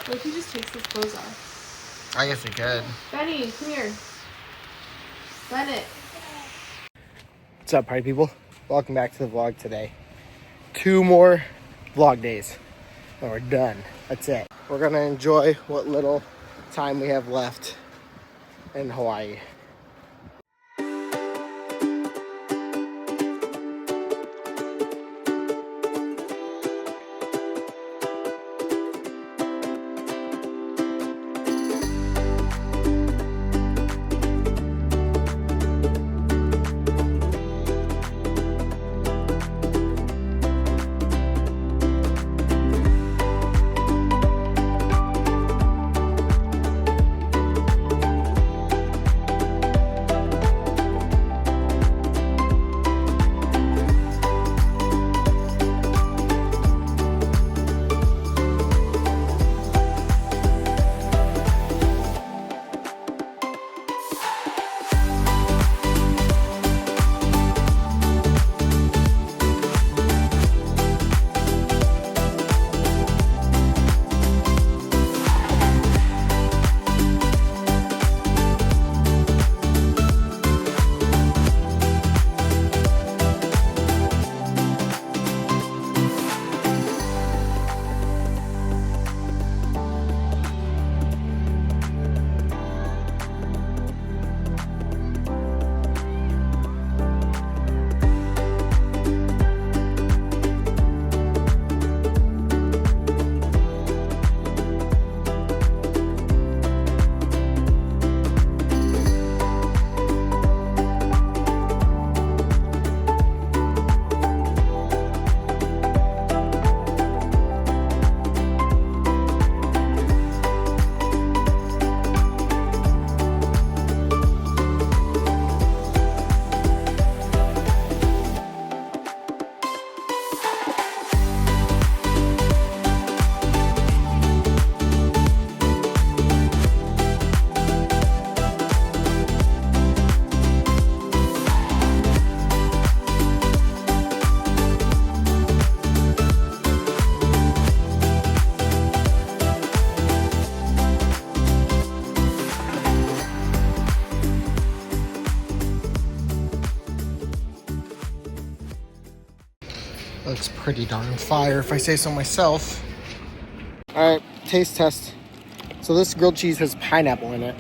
What if he just takes his clothes off? I guess we could. Benny, come here. Bennett. What's up, party people? Welcome back to the vlog today. 2 more vlog days and we're done. That's it. We're gonna enjoy what little time we have left in Hawaii. Looks pretty darn fire if I say so myself. Alright, taste test. So this grilled cheese has pineapple in it.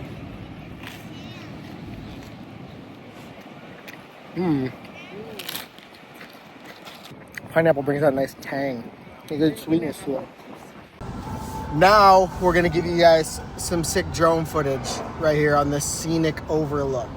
Pineapple brings out a nice tang. A good sweetness to it. Now we're gonna give you guys some sick drone footage right here on this scenic overlook.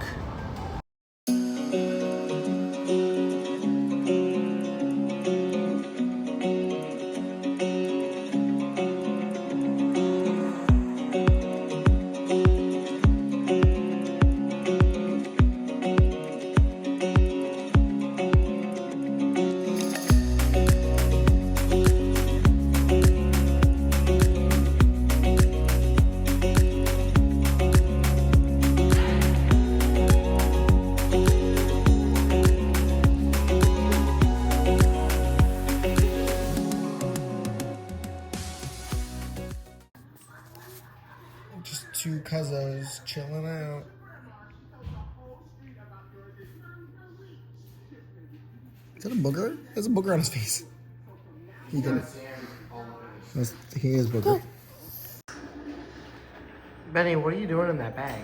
Just 2 cousins chilling out. Is that a booger? There's a booger on his face. He did it. He is booger. Benny, what are you doing in that bag?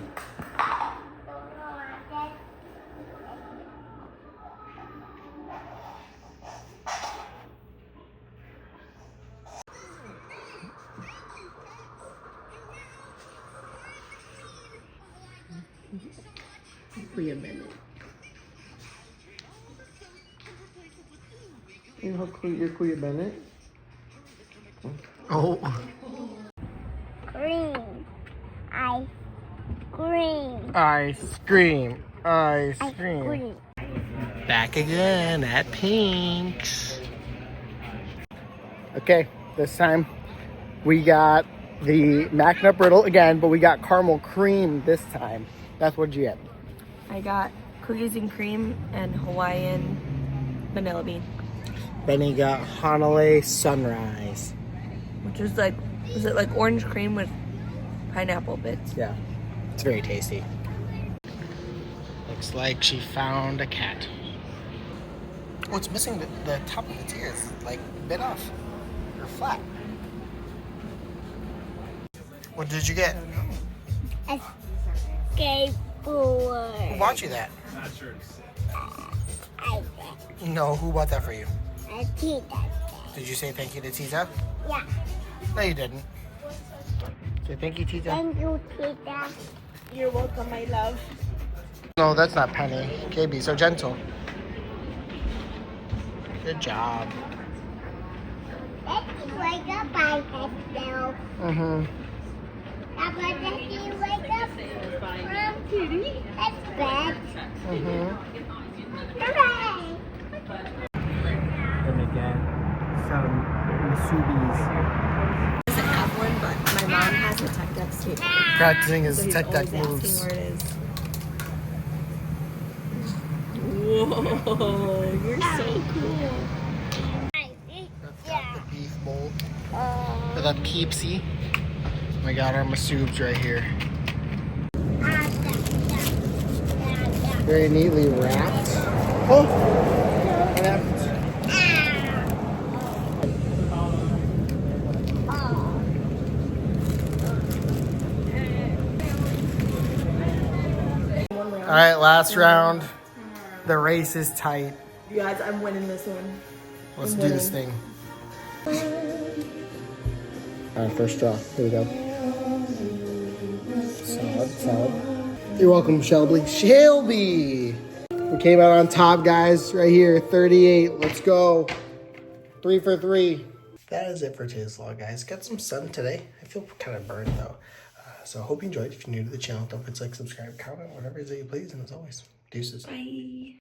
Kuya Bennett. You know how you're Kuya Bennett? Oh. Green. Ice cream. Ice cream. Ice cream. Back again at Pink's. Okay, this time we got the mac nut brittle again, but we got caramel cream this time. That's what you get. I got cookies and cream and Hawaiian vanilla bean. Benny got Hanalei Sunrise. which is like, is it like orange cream with pineapple bits? Yeah. It's very tasty. Looks like she found a cat. Oh, it's missing the top of its ears, like bit off or flat. What did you get? A skateboard. Who bought you that? I No, who bought that for you? did that. Did you say thank you to Tita? Yeah. No, you didn't. Say thank you, Tita. Thank you, Tita. You're welcome, my love. No, that's not Penny. KB, so gentle. Good job. Let's wake up by herself. Mm-hmm. Papa, let's wake up from kitty. That's bad. Mm-hmm. Hooray! And again, some Masubis. Doesn't have one, but my mom has a tech deck too. Practicing his So he's tech deck always moves. asking where it is. Whoa, you're so cool. Got the beef bowl for the peepsy. We got our Masubs right here. Very neatly wrapped. Oh! What happened? All right, last round. The race is tight. You guys, I'm winning this one. Let's do this thing. All right, first draw. Here we go. Solid, solid. You're welcome, Shelby. Shelby! We came out on top, guys, right here. 38. Let's go. 3 for 3. That is it for today's vlog, guys. Got some sun today. I feel kind of burned, though. So I hope you enjoyed. If you're new to the channel, don't forget to like, subscribe, comment, whatever it is that you please. And as always, deuces. Bye.